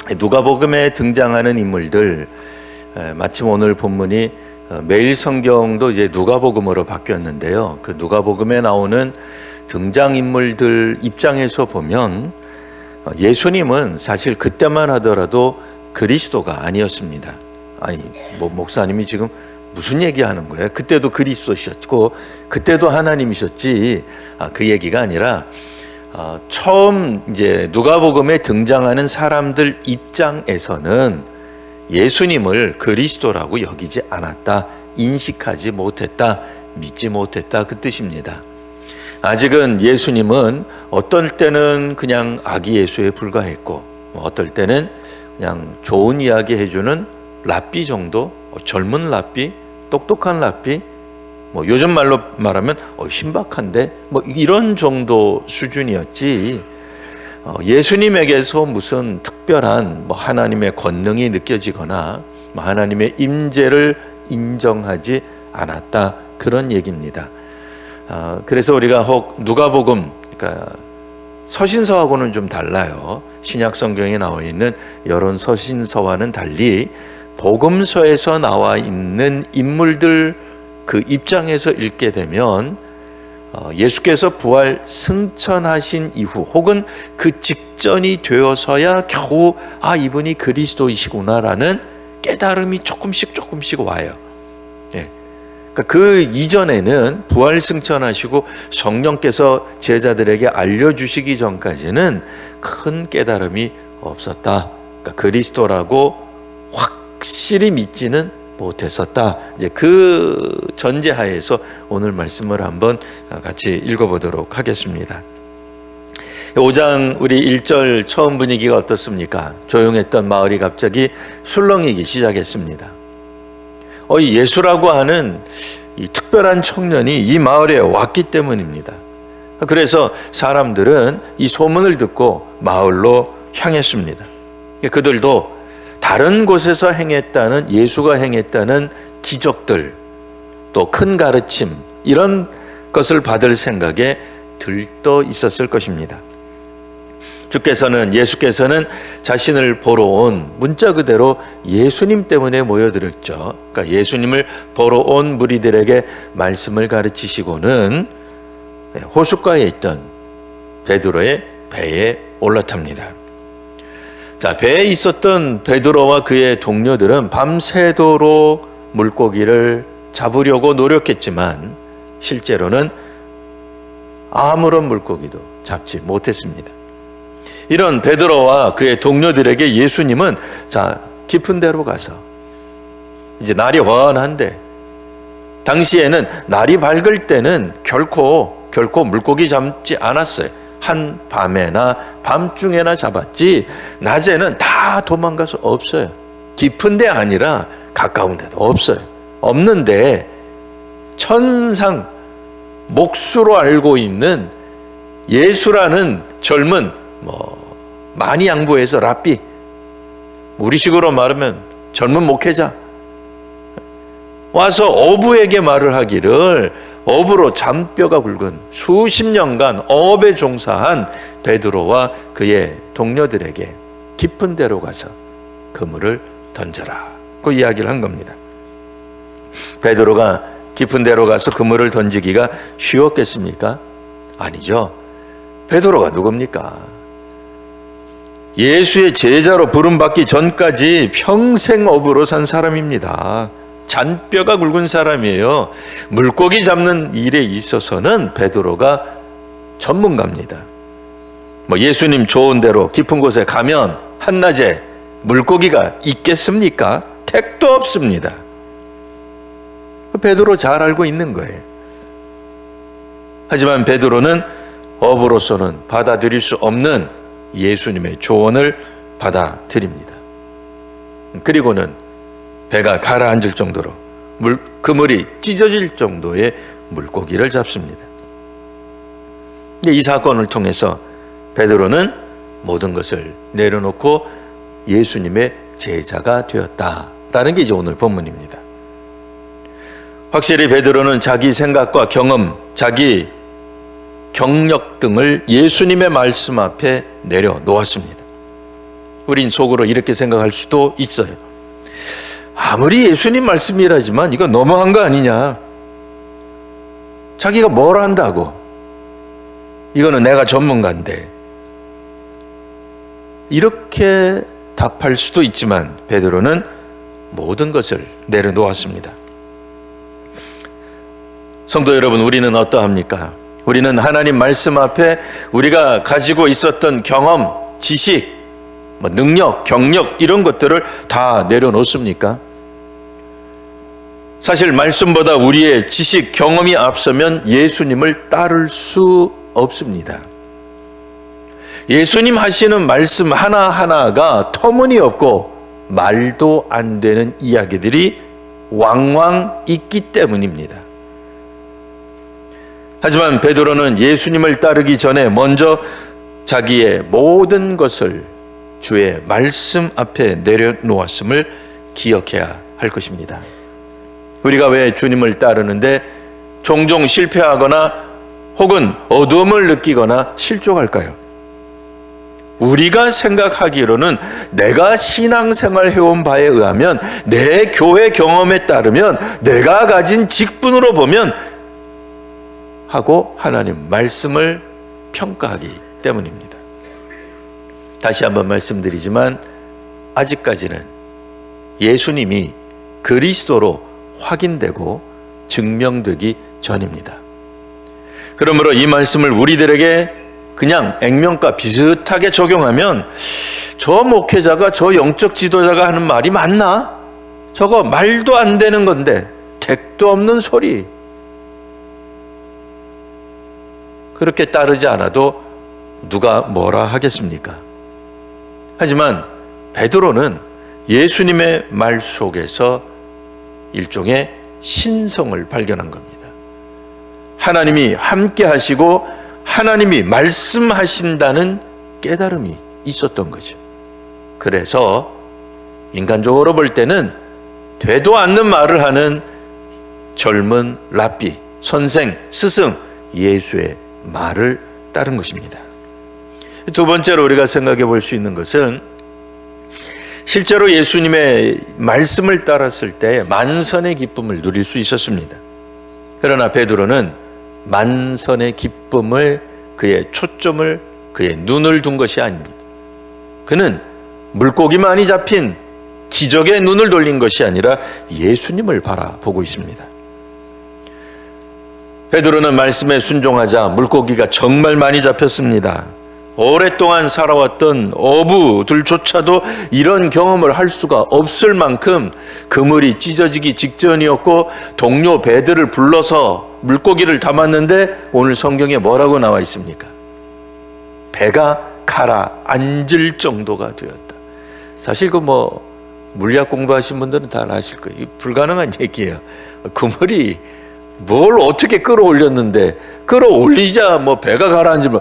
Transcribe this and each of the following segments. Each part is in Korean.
누가복음에 등장하는 인물들, 마침 오늘 본문이 매일 성경도 이제 누가복음으로 바뀌었는데요. 그 누가복음에 나오는 등장인물들 입장에서 보면 예수님은 사실 그때만 하더라도 그리스도가 아니었습니다. 아니, 목사님이 지금 무슨 얘기하는 거예요? 그때도 그리스도셨고 그때도 하나님이셨지. 그 얘기가 아니라 처음 이제 누가복음에 등장하는 사람들 입장에서는 예수님을 그리스도라고 여기지 않았다, 인식하지 못했다, 믿지 못했다, 그 뜻입니다. 아직은 예수님은 어떨 때는 그냥 아기 예수에 불과했고, 어떨 때는 그냥 좋은 이야기 해주는 랍비 정도, 젊은 랍비, 똑똑한 랍비, 요즘 말로 말하면 신박한데 이런 정도 수준이었지, 예수님에게서 무슨 특별한 하나님의 권능이 느껴지거나 하나님의 임재를 인정하지 않았다, 그런 얘기입니다. 그래서 우리가 혹 누가복음, 그러니까 서신서하고는 좀 달라요. 신약 성경에 나와 있는 여러 서신서와는 달리 복음서에서 나와 있는 인물들 그 입장에서 읽게 되면 예수께서 부활 승천하신 이후 혹은 그 직전이 되어서야 겨우 이분이 그리스도이시구나라는 깨달음이 조금씩 와요. 그러니까 그 이전에는 부활 승천하시고 성령께서 제자들에게 알려주시기 전까지는 큰 깨달음이 없었다. 그러니까 그리스도라고 확실히 믿지는 못했었다. 이제 그 전제하에서 오늘 말씀을 한번 같이 읽어보도록 하겠습니다. 5장 우리 1절 처음 분위기가 어떻습니까? 조용했던 마을이 갑자기 술렁이기 시작했습니다. 예수라고 하는 이 특별한 청년이 이 마을에 왔기 때문입니다. 그래서 사람들은 이 소문을 듣고 마을로 향했습니다. 그들도 다른 곳에서 행했다는, 예수가 행했다는 기적들, 또 큰 가르침, 이런 것을 받을 생각에 들떠 있었을 것입니다. 예수께서는 자신을 보러 온, 문자 그대로 예수님 때문에 모여들었죠. 그러니까 예수님을 보러 온 무리들에게 말씀을 가르치시고는 호숫가에 있던 베드로의 배에 올라탑니다. 배에 있었던 베드로와 그의 동료들은 밤새도록 물고기를 잡으려고 노력했지만 실제로는 아무런 물고기도 잡지 못했습니다. 이런 베드로와 그의 동료들에게 예수님은 깊은 데로 가서, 이제 날이 환한데, 당시에는 날이 밝을 때는 결코 물고기 잡지 않았어요. 한 밤에나 밤중에나 잡았지 낮에는 다 도망가서 없어요. 깊은 데 아니라 가까운 데도 없어요. 없는데 천상 몫으로 알고 있는 예수라는 젊은 많이 양보해서 랍비, 우리식으로 말하면 젊은 목회자 와서 어부에게 말을 하기를, 어부로 잔뼈가 굵은 수십 년간 어업에 종사한 베드로와 그의 동료들에게 깊은 데로 가서 그물을 던져라, 그 이야기를 한 겁니다. 베드로가 깊은 데로 가서 그물을 던지기가 쉬웠겠습니까? 아니죠. 베드로가 누굽니까? 예수의 제자로 부름받기 전까지 평생 어부로 산 사람입니다. 잔뼈가 굵은 사람이에요. 물고기 잡는 일에 있어서는 베드로가 전문가입니다. 예수님 좋은 대로 깊은 곳에 가면 한낮에 물고기가 있겠습니까? 택도 없습니다. 베드로 잘 알고 있는 거예요. 하지만 베드로는 어부로서는 받아들일 수 없는 예수님의 조언을 받아들입니다. 그리고는 배가 가라앉을 정도로 그물이 찢어질 정도의 물고기를 잡습니다. 이 사건을 통해서 베드로는 모든 것을 내려놓고 예수님의 제자가 되었다라는 게 이제 오늘 본문입니다. 확실히 베드로는 자기 생각과 경험, 자기 경력 등을 예수님의 말씀 앞에 내려놓았습니다. 우린 속으로 이렇게 생각할 수도 있어요. 아무리 예수님 말씀이라지만 이거 너무한 거 아니냐. 자기가 뭘 한다고. 이거는 내가 전문가인데. 이렇게 답할 수도 있지만 베드로는 모든 것을 내려놓았습니다. 성도 여러분, 우리는 어떠합니까? 우리는 하나님 말씀 앞에 우리가 가지고 있었던 경험, 지식, 능력, 경력 이런 것들을 다 내려놓습니까? 사실 말씀보다 우리의 지식, 경험이 앞서면 예수님을 따를 수 없습니다. 예수님 하시는 말씀 하나하나가 터무니없고 말도 안 되는 이야기들이 왕왕 있기 때문입니다. 하지만 베드로는 예수님을 따르기 전에 먼저 자기의 모든 것을 주의 말씀 앞에 내려놓았음을 기억해야 할 것입니다. 우리가 왜 주님을 따르는데 종종 실패하거나 혹은 어두움을 느끼거나 실족할까요? 우리가 생각하기로는 내가 신앙생활 해온 바에 의하면, 내 교회 경험에 따르면, 내가 가진 직분으로 보면 하고 하나님 말씀을 평가하기 때문입니다. 다시 한번 말씀드리지만 아직까지는 예수님이 그리스도로 확인되고 증명되기 전입니다. 그러므로 이 말씀을 우리들에게 그냥 액면가 비슷하게 적용하면 저 목회자가, 저 영적 지도자가 하는 말이 맞나? 저거 말도 안 되는 건데, 택도 없는 소리. 그렇게 따르지 않아도 누가 뭐라 하겠습니까? 하지만 베드로는 예수님의 말 속에서 일종의 신성을 발견한 겁니다. 하나님이 함께 하시고 하나님이 말씀하신다는 깨달음이 있었던 거죠. 그래서 인간적으로 볼 때는 되도 않는 말을 하는 젊은 랍비, 선생, 스승 예수의 말을 따른 것입니다. 두 번째로 우리가 생각해 볼 수 있는 것은, 실제로 예수님의 말씀을 따랐을 때 만선의 기쁨을 누릴 수 있었습니다. 그러나 베드로는 만선의 기쁨을, 그의 초점을, 그의 눈을 둔 것이 아닙니다. 그는 물고기 많이 잡힌 기적에 눈을 돌린 것이 아니라 예수님을 바라보고 있습니다. 베드로는 말씀에 순종하자 물고기가 정말 많이 잡혔습니다. 오랫동안 살아왔던 어부들조차도 이런 경험을 할 수가 없을 만큼 그물이 찢어지기 직전이었고, 동료 배들을 불러서 물고기를 담았는데 오늘 성경에 뭐라고 나와 있습니까? 배가 가라앉을 정도가 되었다. 사실 물리학 공부하신 분들은 다 아실 거예요. 불가능한 얘기예요. 그물이 뭘 어떻게 끌어올렸는데, 끌어올리자 배가 가라앉으면,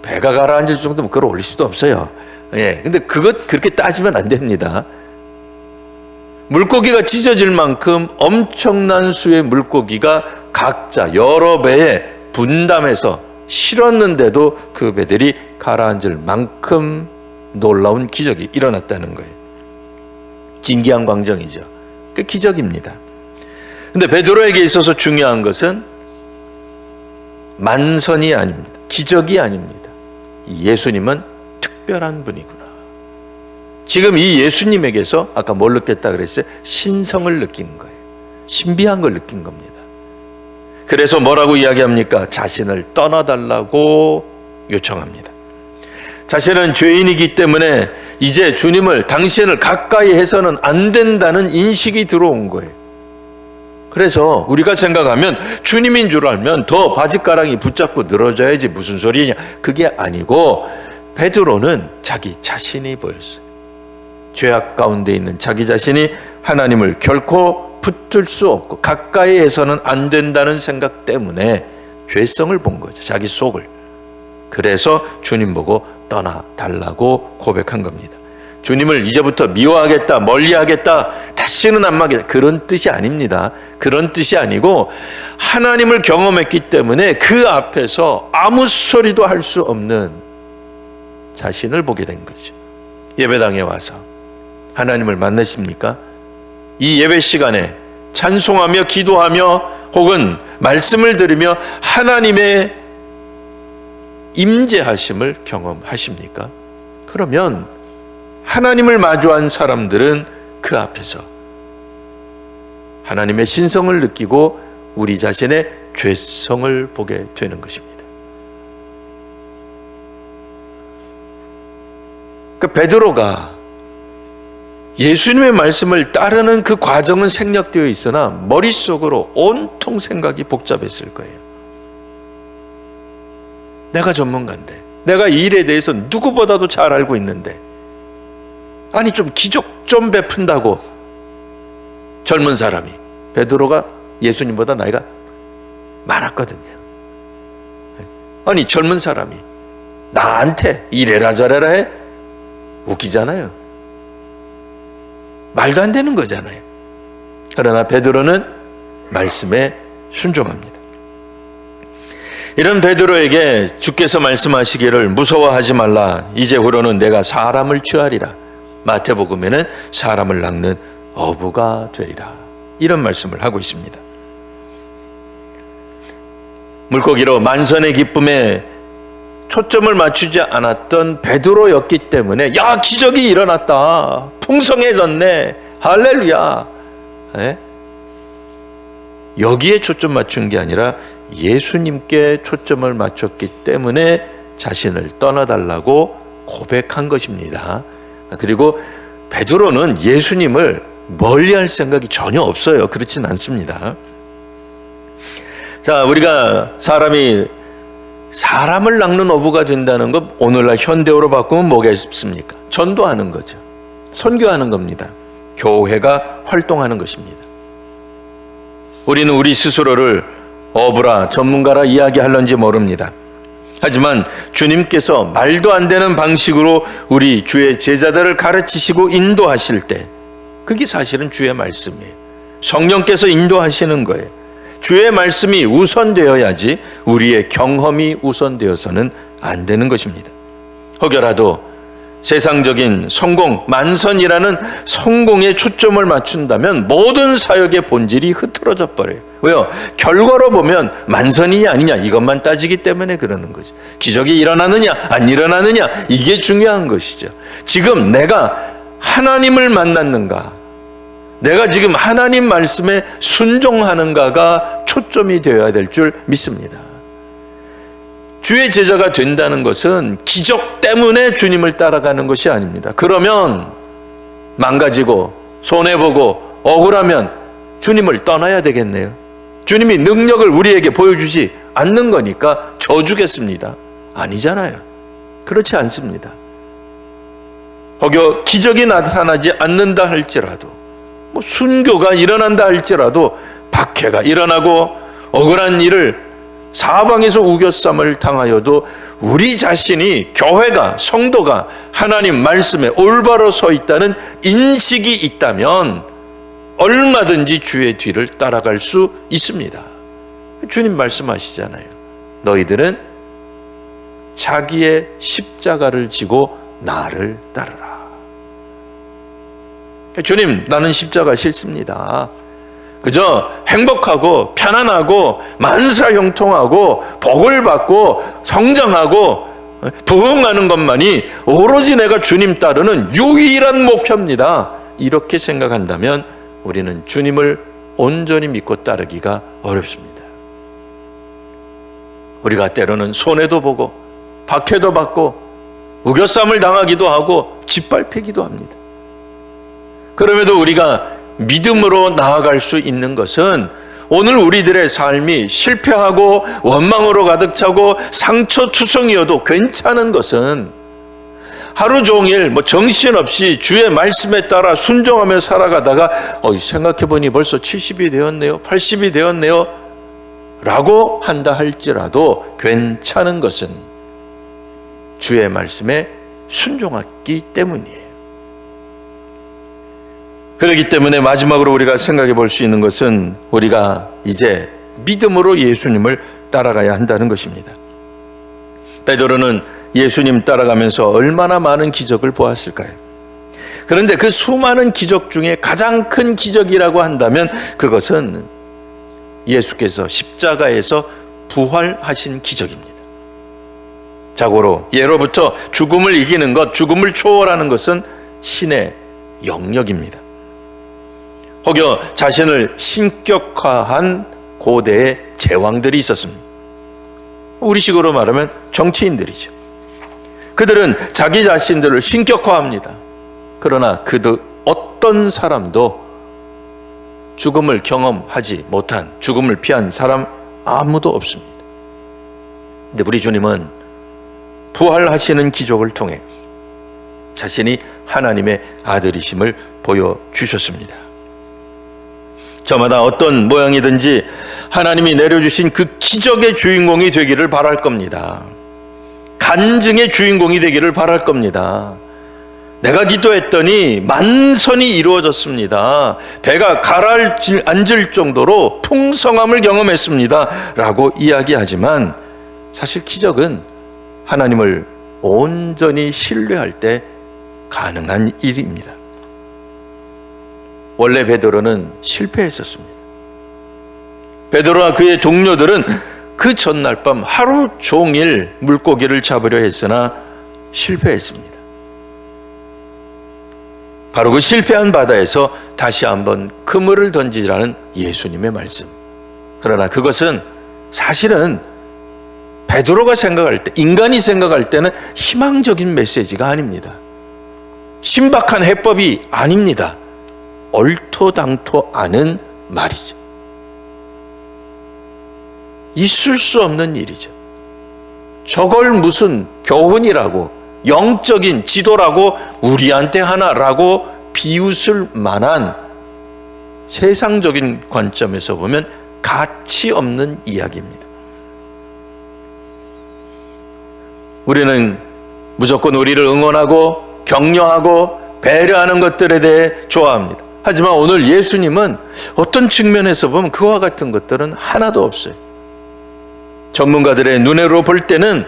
배가 가라앉을 정도면 끌어올릴 수도 없어요. 예. 근데 그렇게 따지면 안 됩니다. 물고기가 찢어질 만큼 엄청난 수의 물고기가 각자 여러 배에 분담해서 실었는데도 그 배들이 가라앉을 만큼 놀라운 기적이 일어났다는 거예요. 진기한 광정이죠. 그 기적입니다. 근데 베드로에게 있어서 중요한 것은 만선이 아닙니다. 기적이 아닙니다. 예수님은 특별한 분이구나. 지금 이 예수님에게서 아까 뭘 느꼈다 그랬어요? 신성을 느낀 거예요. 신비한 걸 느낀 겁니다. 그래서 뭐라고 이야기합니까? 자신을 떠나달라고 요청합니다. 자신은 죄인이기 때문에 이제 주님을, 당신을 가까이 해서는 안 된다는 인식이 들어온 거예요. 그래서 우리가 생각하면 주님인 줄 알면 더 바짓가랑이 붙잡고 늘어져야지 무슨 소리냐, 그게 아니고 베드로는 자기 자신이 보였어요. 죄악 가운데 있는 자기 자신이 하나님을 결코 붙들 수 없고 가까이 해서는 안 된다는 생각 때문에 죄성을 본 거죠. 자기 속을. 그래서 주님 보고 떠나달라고 고백한 겁니다. 주님을 이제부터 미워하겠다, 멀리하겠다, 다시는 안 만나겠다, 그런 뜻이 아닙니다. 그런 뜻이 아니고 하나님을 경험했기 때문에 그 앞에서 아무 소리도 할 수 없는 자신을 보게 된 거죠. 예배당에 와서 하나님을 만나십니까? 이 예배 시간에 찬송하며 기도하며 혹은 말씀을 들으며 하나님의 임재하심을 경험하십니까? 그러면 하나님을 마주한 사람들은 그 앞에서 하나님의 신성을 느끼고 우리 자신의 죄성을 보게 되는 것입니다. 그러니까 베드로가 예수님의 말씀을 따르는 그 과정은 생략되어 있으나 머릿속으로 온통 생각이 복잡했을 거예요. 내가 전문가인데, 내가 이 일에 대해서 누구보다도 잘 알고 있는데, 아니 좀 기적 좀 베푼다고 젊은 사람이, 베드로가 예수님보다 나이가 많았거든요. 아니 젊은 사람이 나한테 이래라 저래라 해? 웃기잖아요. 말도 안 되는 거잖아요. 그러나 베드로는 말씀에 순종합니다. 이런 베드로에게 주께서 말씀하시기를 무서워하지 말라. 이제후로는 내가 사람을 취하리라. 마태복음에는 사람을 낚는 어부가 되리라. 이런 말씀을 하고 있습니다. 물고기로 만선의 기쁨에 초점을 맞추지 않았던 베드로였기 때문에 야 기적이 일어났다. 풍성해졌네. 할렐루야. 여기에 초점 맞춘 게 아니라 예수님께 초점을 맞췄기 때문에 자신을 떠나달라고 고백한 것입니다. 그리고 베드로는 예수님을 멀리할 생각이 전혀 없어요. 그렇진 않습니다. 자, 우리가 사람을 낚는 어부가 된다는 것, 오늘날 현대어로 바꾸면 뭐겠습니까? 전도하는 거죠. 선교하는 겁니다. 교회가 활동하는 것입니다. 우리는 우리 스스로를 어부라 전문가라 이야기할런지 모릅니다. 하지만 주님께서 말도 안 되는 방식으로 우리 주의 제자들을 가르치시고 인도하실 때 그게 사실은 주의 말씀이에요. 성령께서 인도하시는 거예요. 주의 말씀이 우선되어야지 우리의 경험이 우선되어서는 안 되는 것입니다. 혹여라도 세상적인 성공, 만선이라는 성공에 초점을 맞춘다면 모든 사역의 본질이 흐트러져 버려요. 왜요? 결과로 보면 만선이냐 아니냐 이것만 따지기 때문에 그러는 거죠. 기적이 일어나느냐 안 일어나느냐 이게 중요한 것이죠. 지금 내가 하나님을 만났는가, 내가 지금 하나님 말씀에 순종하는가가 초점이 되어야 될 줄 믿습니다. 주의 제자가 된다는 것은 기적 때문에 주님을 따라가는 것이 아닙니다. 그러면 망가지고 손해보고 억울하면 주님을 떠나야 되겠네요. 주님이 능력을 우리에게 보여주지 않는 거니까 져주겠습니다. 아니잖아요. 그렇지 않습니다. 혹여 기적이 나타나지 않는다 할지라도, 순교가 일어난다 할지라도 박해가 일어나고 억울한 일을 사방에서 우겨쌈을 당하여도 우리 자신이, 교회가, 성도가 하나님 말씀에 올바로 서 있다는 인식이 있다면 얼마든지 주의 뒤를 따라갈 수 있습니다. 주님 말씀하시잖아요. 너희들은 자기의 십자가를 지고 나를 따르라. 주님, 나는 십자가 싫습니다. 그저 행복하고 편안하고 만사형통하고 복을 받고 성장하고 부흥하는 것만이 오로지 내가 주님 따르는 유일한 목표입니다. 이렇게 생각한다면 우리는 주님을 온전히 믿고 따르기가 어렵습니다. 우리가 때로는 손해도 보고 박해도 받고 우겨쌈을 당하기도 하고 짓밟히기도 합니다. 그럼에도 우리가 믿음으로 나아갈 수 있는 것은 오늘 우리들의 삶이 실패하고 원망으로 가득 차고 상처투성이어도 괜찮은 것은 하루 종일 정신없이 주의 말씀에 따라 순종하며 살아가다가 생각해보니 벌써 70이 되었네요, 80이 되었네요 라고 한다 할지라도 괜찮은 것은 주의 말씀에 순종했기 때문이에요. 그렇기 때문에 마지막으로 우리가 생각해 볼 수 있는 것은 우리가 이제 믿음으로 예수님을 따라가야 한다는 것입니다. 베드로는 예수님 따라가면서 얼마나 많은 기적을 보았을까요? 그런데 그 수많은 기적 중에 가장 큰 기적이라고 한다면 그것은 예수께서 십자가에서 부활하신 기적입니다. 자고로 예로부터 죽음을 이기는 것, 죽음을 초월하는 것은 신의 영역입니다. 혹여 자신을 신격화한 고대의 제왕들이 있었습니다. 우리식으로 말하면 정치인들이죠. 그들은 자기 자신들을 신격화합니다. 그러나 그들 어떤 사람도 죽음을 경험하지 못한, 죽음을 피한 사람 아무도 없습니다. 근데 우리 주님은 부활하시는 기적을 통해 자신이 하나님의 아들이심을 보여주셨습니다. 저마다 어떤 모양이든지 하나님이 내려주신 그 기적의 주인공이 되기를 바랄 겁니다. 간증의 주인공이 되기를 바랄 겁니다. 내가 기도했더니 만선이 이루어졌습니다. 배가 가라앉을 정도로 풍성함을 경험했습니다. 라고 이야기하지만 사실 기적은 하나님을 온전히 신뢰할 때 가능한 일입니다. 원래 베드로는 실패했었습니다. 베드로와 그의 동료들은 그 전날 밤 하루 종일 물고기를 잡으려 했으나 실패했습니다. 바로 그 실패한 바다에서 다시 한번 그물을 던지라는 예수님의 말씀. 그러나 그것은 사실은 베드로가 생각할 때, 인간이 생각할 때는 희망적인 메시지가 아닙니다. 신박한 해법이 아닙니다. 얼토당토 않은 말이죠. 있을 수 없는 일이죠. 저걸 무슨 교훈이라고, 영적인 지도라고, 우리한테 하나라고 비웃을 만한 세상적인 관점에서 보면 가치 없는 이야기입니다. 우리는 무조건 우리를 응원하고 격려하고 배려하는 것들에 대해 좋아합니다. 하지만 오늘 예수님은 어떤 측면에서 보면 그와 같은 것들은 하나도 없어요. 전문가들의 눈으로 볼 때는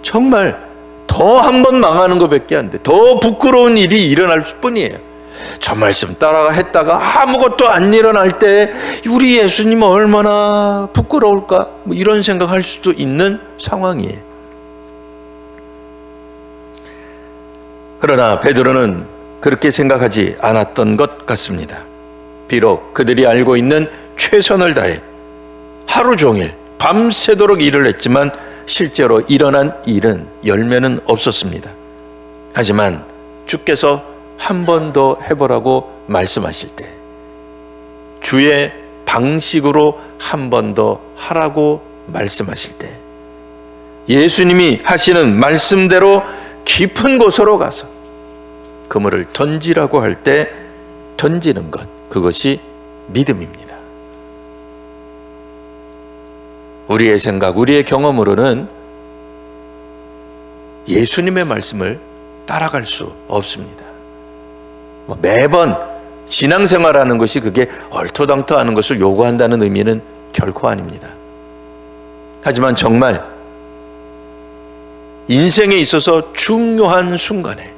정말 더 한 번 망하는 것밖에 안 돼. 더 부끄러운 일이 일어날 뿐이에요. 저 말씀 따라 했다가 아무것도 안 일어날 때 우리 예수님은 얼마나 부끄러울까? 뭐 이런 생각할 수도 있는 상황이에요. 그러나 베드로는 그렇게 생각하지 않았던 것 같습니다. 비록 그들이 알고 있는 최선을 다해 하루 종일 밤새도록 일을 했지만 실제로 일어난 일은 열매는 없었습니다. 하지만 주께서 한 번 더 해보라고 말씀하실 때, 주의 방식으로 한 번 더 하라고 말씀하실 때, 예수님이 하시는 말씀대로 깊은 곳으로 가서 그물을 던지라고 할 때 던지는 것, 그것이 믿음입니다. 우리의 생각, 우리의 경험으로는 예수님의 말씀을 따라갈 수 없습니다. 매번 신앙생활하는 것이 그게 얼토당토하는 것을 요구한다는 의미는 결코 아닙니다. 하지만 정말 인생에 있어서 중요한 순간에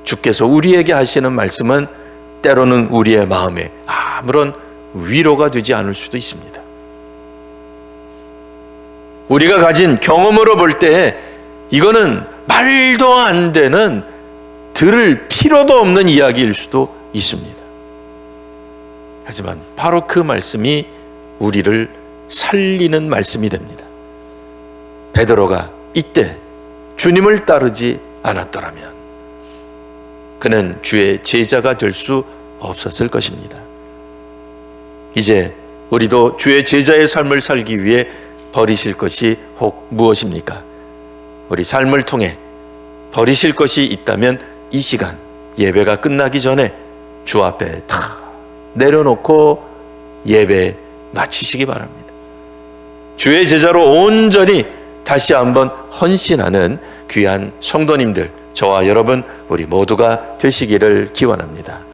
주께서 우리에게 하시는 말씀은 때로는 우리의 마음에 아무런 위로가 되지 않을 수도 있습니다. 우리가 가진 경험으로 볼 때 이거는 말도 안 되는, 들을 필요도 없는 이야기일 수도 있습니다. 하지만 바로 그 말씀이 우리를 살리는 말씀이 됩니다. 베드로가 이때 주님을 따르지 않았더라면 그는 주의 제자가 될 수 없었을 것입니다. 이제 우리도 주의 제자의 삶을 살기 위해 버리실 것이 혹 무엇입니까? 우리 삶을 통해 버리실 것이 있다면 이 시간 예배가 끝나기 전에 주 앞에 다 내려놓고 예배 마치시기 바랍니다. 주의 제자로 온전히 다시 한번 헌신하는 귀한 성도님들, 저와 여러분 우리 모두가 되시기를 기원합니다.